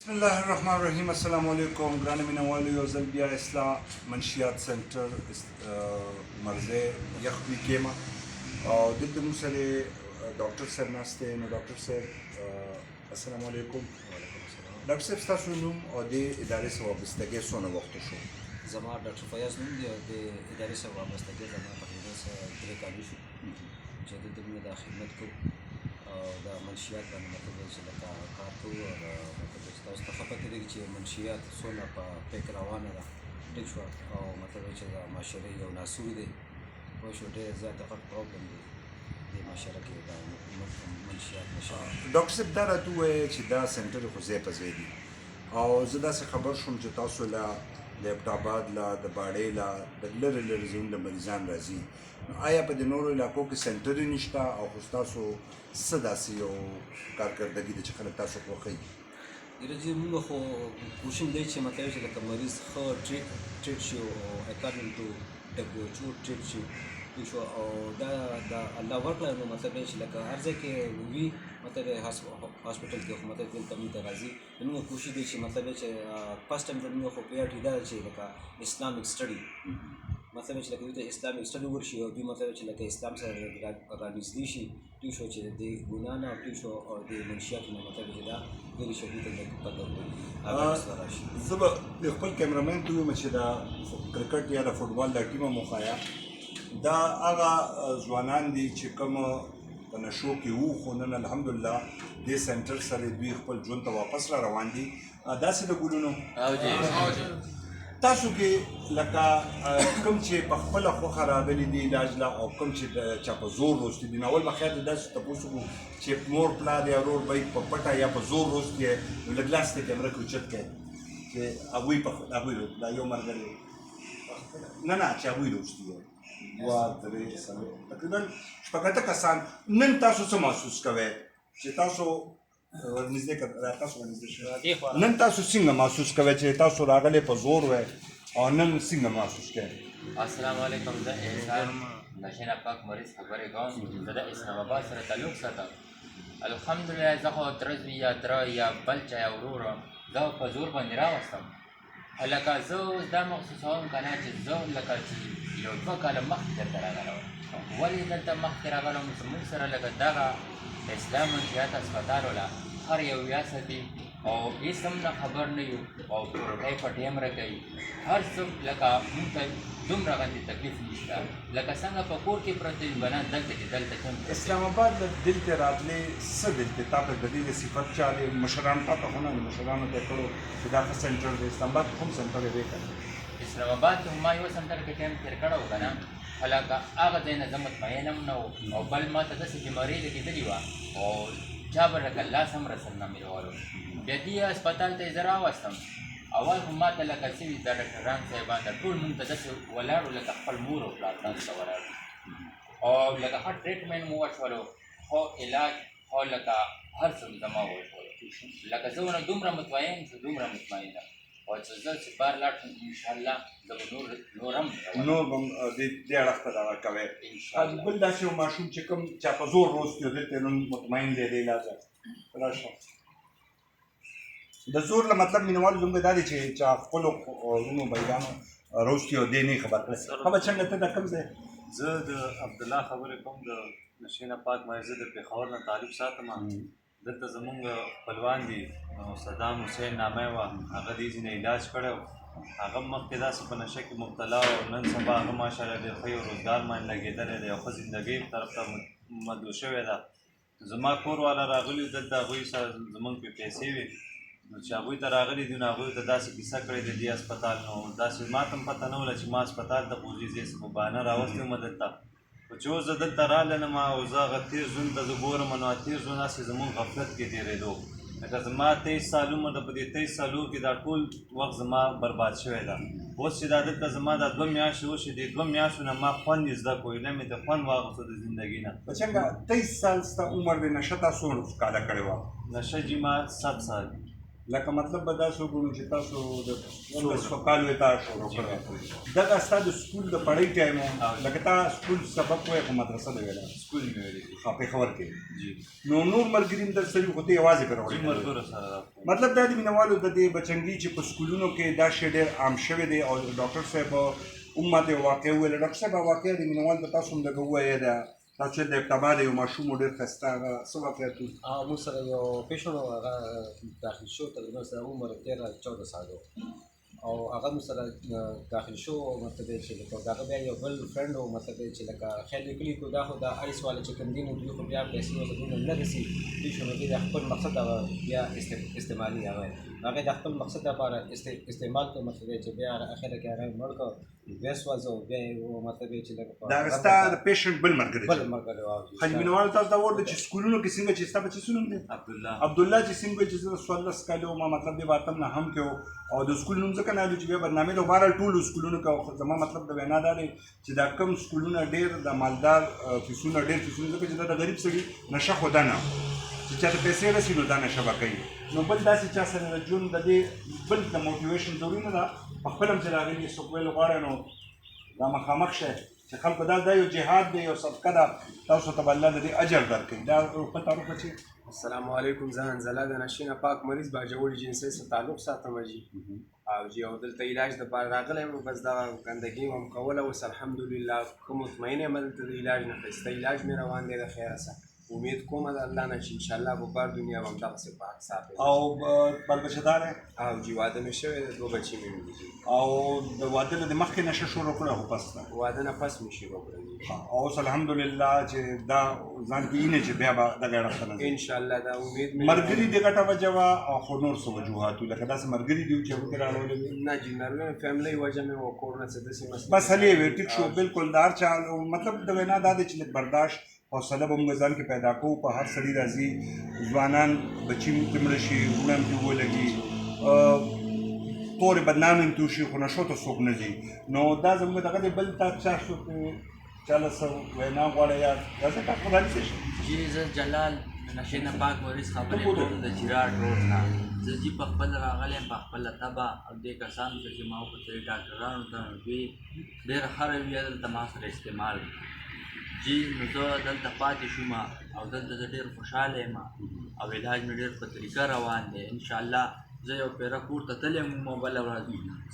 بسم الله الرحمن الرحیم. السلام علیکم ګرانو مینوالو، یو ځل بیا اصلاح منشیات سنټر مرزه یخوي کېما او دلته موږ سره ډاکټر صاحب ناست دی. نو ډاکټر صاحب السلام علیکم. ډاکټر صاحب ستاسو نوم او د ادارې سره وابستګي څونه وخت شو؟ زما ډاکټر فیاض نوم دی او د ادارې سره وابستګي زما تقریبا 3 کال شو چې دلته موږ د خدمت کوو او د منشیات باندې مطلب چې لکه کار کوو او مطلب چې تاسو ته خبر کېږي چې منشیات څونه په پیک روانه ده ټیک شو او مطلب چې د معاشرې یو ناسور دی پوه شو ډېر زیات غټ پرابلم دی د معاشره کې د منشیات نشه. ډاکټر صاحب دا راته ووایه چې دا سنټر خو ځای په ځای دی او زه داسې خبر شوم چې تاسو له لیپټاباد له د باډې له د لرې لرې ځایونو له مریضان راځي. نو آیا په د نورو علاقو کې سنټر نشته او خو ستاسو څه داسې یو کارکردګي ده چې خلک تاسو خوښوي؟ چې موږ خو کوشش دی چې مطلب چې لکه مریض ښه ټریټ شي او اکارډینګ ټو WHO ټریټ شي شو او دا د الله ورکړه. نو مطلب چې لکه هر ځای کې وي مطلب هاسپټل کې خو مطلب دلته موږ ته راځي. موږ کوشش دی چې مطلب چې فرست ټایم موږ خو پریارټي دا چې لکه اسلامیک سټډي مطلب چې لکه دوی ته اسلامیک سټډي ورشي او دوی مطلب چې لکه اسلام سره رانږدې شي ټیک شو چې د ګناه نه ټیک شو او د منشیاتو نه مطلب چې دا لرې شي دوی ته لږ پته وکړي راشي. زه به د خپل کیمرامین ته ووایم چې دا کرکټ یا د فوټبال دا ټیمه مو ښایه. دا هغه ځوانان دي چې کوم په نشو کې وو خو نن الحمدلله دې سنټر سره دوی خپل ژوند ته واپس را روان دي. داسې د ګلونو تاسو کې لکه کوم چې په خپله خوښه راغلي دي علاج له او کوم چې چا په زور روستي دي. نو اول به خیر د داسې تپوس وکړو چې مور پلار یا ورور به په پټه یا په زور روستي یې نو لږ لاس ته کیمره کې اوچت کړئ چې هغوی دا یو ملګری نه چې هغوی روستي یې 2 3 تقریبا شپږ اته کسان. نن تاسو څه محسوس کوئ چې تاسو ورنږدې تاسو ورنږدې شوئ؟ نن تاسو څنګه محسوس کوئ چې تاسو راغلی په زور وئ او نن څنګه محسوس کوئ؟ السلام علیکم. زه احسان نشین پاک مریض خبرې کوم. زه د اسلام آباد سره تعلق ساتم. الحمدلله زه خو ترز وي یا تره یا بل چا یا ورور زه په زور باندې راوستم. لکه زه اوس دا محسوسوم که نه چې زه لکه چې یو 2 کاله مخکې دلته راغلی وم. ولې دلته مخکې راغلی وم؟ زموږ سره لکه دغه اسلام منشیات هسپتال وله هر یو ریاستي او هېڅ هم نه خبر نه یو او روټۍ په ټایم راکوي. هر څه لکه موږ ته دومره غندې تکلیف نشته لکه څنګه په کور کې پراته وي بنان دلته چې دلته کوم اسلام آباد له دلته راتلې څه دلته تا ته د دې صفت چا دی؟ مشران تا ته خو نه مشرانو ته کړو چې دا ښه سنټر دی. اسلام آباد کوم سنټر دی که اسلام آباد کې ما یو سنټر کې ټایم تېر کړی و که نه لکه هغه ځای نه زه مطمئن هم نه و او بل ما ته داسې بیمارۍ لګېدلې وه او چا به لکه لاس هم رسل نه مېلولو. بیا دې هسپتال ته یې زه راوستم. اول خو ما ته لکه څه وي دا ډاکټران صاحبان د ټول مونږ ته داسې ولاړو لکه خپل مور او پلار تاسو ته ولاړو او لکه ښه ټریټمنټ مو وشولو خو علاج خو لکه هر څه زما وشولو. لکه زه ونه دومره مطمئن شو دومره مطمئن یم او چې زه چې بار لاړ شم انشاءالله زه به نور هم دې اړخ ته دغه کوئ. بل داسې یو ماشوم چې کوم چا په زور روستي و دلته نن مطمئن دی دې علاج راشه. د زور له مطلب مینوالو زموږ دا دی چې چا خپلو وروڼو بایګانو روستي او دې نه خبر کړی. خبر څنګه ته دا کوم ځای؟ زه د عبدالله خبرې کوم د نشین پاک مریض د پېښور نه تعلق ساتم. دلته زمونږ خپلوان دي صدام حسین نامه وه هغه دې ځینې علاج کړی و. هغه مخکې داسې په نشه کې مبتلا و نن سبا هغه ماشاءالله ډېر ښه یو روزګار باندې لګېدلی دی او ښه زندګۍ طرف ته مدعو شوې ده. زما کور والا راغلي دلته هغوی سره زمونږ پې پیسې وې نو چې هغوی ته راغلي دي نو هغوی ته داسې کیسه کړې ده دې هسپتال نو داسې ما ته هم پته نه وله چې ما هسپتال ته خو ځي زه په بهانه راوستی وم دلته خو چې اوس زه دلته رالنم او زه هغه تېر ژوند ته زه ګورم نو تېر ژوند هسې زمونږ غفلت کې تېرېدو. لکه زما 23 سال عمر ده په دې 23 سالو کې دا ټول وخت زما برباد شوی ده. اوس چې دا دلته زما دا 2 میاشتې وشي دې 2 میاشتو نه ما خوند زده کړو نه مې ته خوند واخیستو د زندګي نه. څنګه 23 سال ستا عمر دی نشه تا څو کاله کړې وه؟ نشه جي ما 7 سال لکه مطلب به داسې وګورو چې تاسو د 16 کالو تا شروع کړی دغه ستا د سکول د پړۍ ټایم و لکه تا سکول سبق وایې خو مدرسه د ویله سکول مې ویلې ښه پېښور کې جی نو نور ملګري هم درسره وي خو ته یوازې پرې وړې ملګرو سره مطلب دا د مینوالو د دې بچنګي چې په سکولونو کې دا شی ډېر عام شوی دی او ډاکټر صاحب هم ماته واقع وویل ډاکټر صاحب واقع د مینوال د تاسو هم دغه ووایه ده تاسو چې د ابتدا د یو ماشوم ډېر ښایسته هغه څه واقعیت و موږ سره یو پیشنټ و هغه داخل شو تقریبا سره عمر 13-14 سالو او هغه موږ سره داخل شو مطلب چې لکه دغه بیا یو بل فرند و مطلب چې لکه خیال یې کړي کو دا خو د آیس والا چې کوم دي نو دوی خو بیا پیسې ورته دونه نه رسي دوی شو نو دوی د خپل مقصد هغه بیا استعمالي هغه د خپل مقصد لپاره استعمال کوي مطلب چې بیا اخره کې هغه مړ کړ ویس وازو بیا یو مطلب چې لکه دا ستا د پیشنټ بل مرګ او خو مینوال تاسو دا ورته چې سکولونو کې څنګه چې ستا بچي سنوم دي عبدالله چې څنګه چې زه 14 کالو ما مطلب دې باتم نه هم کې او د سکول نوم ځکه نه چې بیا برنامه د بهر ټول سکولونو کې زما مطلب د وینا دا دی چې دا کم سکولونه ډېر د مالدار فیسونه ډېر فیسونه ځکه چې دا د غریب سړي نشه خو ده نه چې چاته پیسې رسي نو دا نشه به کوي نو بل داسې چا سره د ژوند د دې بل د موټیویشن ضروري نه ده په خپل هم چې راغلي څوک ویل غواړی نو دا مخامخ شئ چې خلکو دا یو جهاد دی یو صدقه ده تاسو ته به الله د دې اجر درکوي دا خپل تعارف وکړي السلام علیکم زه انزله د نشین پاک مریض باجوړي جنسي سره تعلق ساتم جی او جی او دلته علاج لپاره راغلی یم بس دا ګندګي هم کوله اوس الحمدلله ښه مطمئن یم دلته د علاج نه ښایسته علاج مې روان دی د خیره سره امید کوم د الله نه چې انشاءالله به بار دنیا به همدغسې پاک صاف او بل بچه‌دار او جی واده مې شوی دی 2 بچي مې ولیدي او د واده نه د مخکې نشه شروع کړه خو پس نه واده نه پس مې شروع کړی او اوس الحمدلله چې دا ځان کې اینه چې بیا به دغه راخله انشاءالله دا امید مې مرګري د ګټه وجوه او خو نور څه وجوهات لکه داسې مرګري دي چې وکړه راولې نه جی نروې فیملی وجه مې و کور نه څه داسې مسئله بس هلې وي ټیک شو بالکل دار چا مطلب د وینا دا دی چې برداشت حوصله به موږ ځان کې پیدا کوو په هر سړي راځي ځوانان بچي مې مړه شي وړه مې ولګي تورې بدنامې مې توشي خو نشو ته څوک نه ځي نو دا زموږ دغه دی بل تا چا شو چاله څه وینا غواړی یا داسې کار خو داسې شي جی زه جلال نشین پاک مریض خبرې کوم د چراغ روډ نه زه جی په خپل راغلی یم په خپله طبع او دې کسانو ته چې ما وکتلې ډاکټرانو ته دوی ډېره ښه رویه دلته ما سره استعمال جی نو زه دلته پاتې شوم او دلته زه ډېر خوشحاله یم او علاج مې ډېر په طریقه روان دی انشاءالله زه یو پیره کور ته تللی یم بله ورځ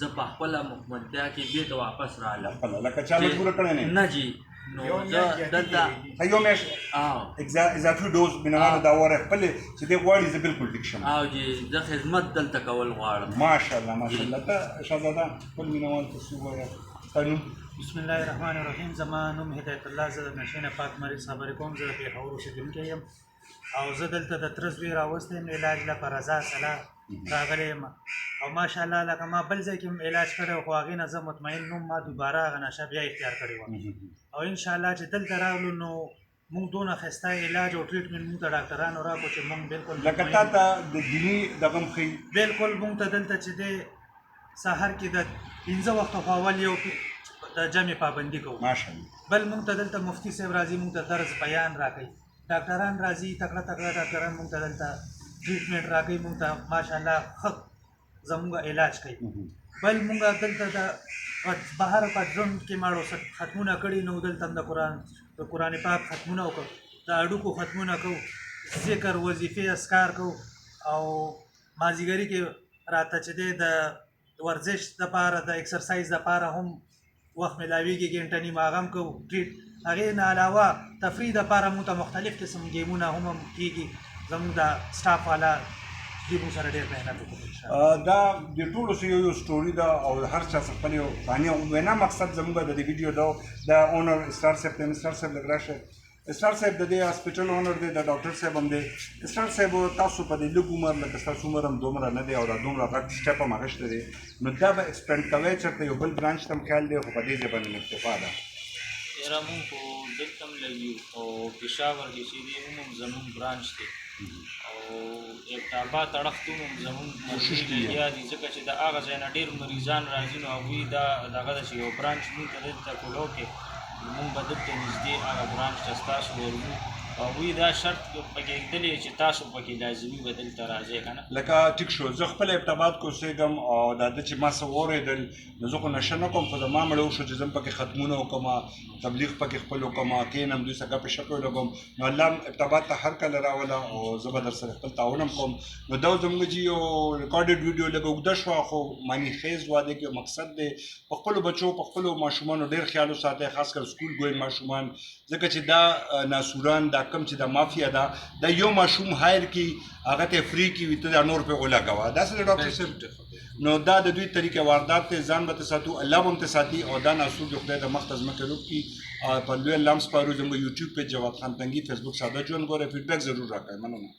زه په خپله مکملتیا کې دې ته واپس رالم لکه چا مجبوره کړی نه جی نو زه دلته یو میاشت اضافي ډوز مینوالو دا وره خپلې چې دې غواړي زه بالکل ټیک شم او جی زه خدمت دلته کول غواړم ماشاءالله ماشاءالله ته شهزاده خپل مینوال ته څه ووایه ستا نوم بسم الله الرحمن الرحیم زما نوم هدایت الله زه د نشین پاک مریض خبرې کوم زه د پېښور اوسېدونکی یم او زه دلته د تره زوی راوستی یم علاج لپاره رضا صلاح راغلی یم او ماشاءالله لکه ما بل ځای کې هم علاج کړی خو هغې نه زه مطمئن نوم ما دوباره هغه نشه بیا اختیار کړې وه او انشاءالله چې دلته راغلو نو موږ دونه ښایسته علاج او ټریټمنټ موږ ته ډاکټرانو راکړو چې موږ بالکل لکه تا ته د دیني دغه هم ښایي بالکل موږ ته دلته چې دی سهار کې د 15 وخته خو اول یو د جمع پابندي کوو ماشاءالله بل موږ ته دلته مفتي صاحب راځي موږ ته طرز بیان راکوي ډاکټران راځي تکړه تکړه ډاکټران موږ ته دلته ټریټمنټ راکوي موږ ته ماشاءالله ښه زموږ علاج کوي بل موږ دلته د بهر په ژوند کې ماړو ختمونه کړي نو دلته هم د قرآن پاک ختمونه وکړو د هډوکو ختمونه کوو ذکر وظیفې اذکار کوو او مازدیګري کې راته چې دی د ورزش دپاره د اکسرسایز دپاره هم وخت ملاویږي ګنټه نیمه هغه هم کوو ټریټ هغې نه علاوه تفریح دپاره موږ ته مختلف قسم ګیمونه هم کېږي زموږ د سټاف والا دوی موږ سره ډېر محنت وکړو دا د ټولو څه یو سټوري ده او هر چا څه خپل یو کہاني وینا مقصد زموږ د دې ویډیو دا د اونر اسټار صاحب ته اسټار صاحب لږ راشه اسټار صاحب د دې هاسپټل اونر دی د ډاکټر صاحب هم دی اسټار صاحب تاسو په دې لږ عمر لکه ستاسو عمر هم دومره نه دی او دا دومره غټ سټپ هم اخیستی دی نو دا به ایکسپینډ کوئ چېرته یو بل برانچ ته هم خیال دی خو په دې ځای باندې اکتفا ده یاره مونږ خو دلته هم لګیو او پېښور کې چې دی هم زمونږ برانچ دی او ابتاباد اړخ ته هم زمونږ کوشش دی لګیا دي ځکه چې د هغه ځای نه ډېر مریضان راځي نو هغوی دا دغه ده چې یو برانچ مونږ ته دلته کولو کې مونږ به دلته نږدې هغه برانچ ته ستاسو ورځو هغوی دا شرط پکې ږدلی چې تاسو پکې لازمي به دلته راځئ که نه لکه ټیک شو زه خپل ابتابات کې اوسېږم او دا ده چې ما څه واورېدل نو زه خو نشه نه کوم خو زما مړه وشو چې زه هم پکې ختمونه وکړم تبلیغ پکې خپل وکړم کښېنم دوی سره ګپې شپې ولګوم نو الله ابتابات ته هر کله راوله او زه به در سره خپل تعاون هم کوم نو دا زموږ چې یو ریکارډډ ویډیو لږ اوږده شوه خو معنی خیز واده کې مقصد دی په خپلو بچو په خپلو ماشومانو ډېر خیال وساتئ خاص کر سکول ګوین ماشومان ځکه چې دا ناسوران دا کم چې دا مافیا ده دا یو ماشوم هایر کی هغه ته فری کی وي ته دا نور په ولګوه دا څه ډاکټر صاحب نو دا د دوی طریقې واردات ته ځان به ته ساتو الله به هم ته ساتي او دا ناسور د خدای د مخ ته ځمکه روب کي په لوی لمس پارو زموږ یوټیوب پیج جواد خان تنګي فیسبوک ساده ژوند ګوره فیډبیک ضرور راکړئ مننه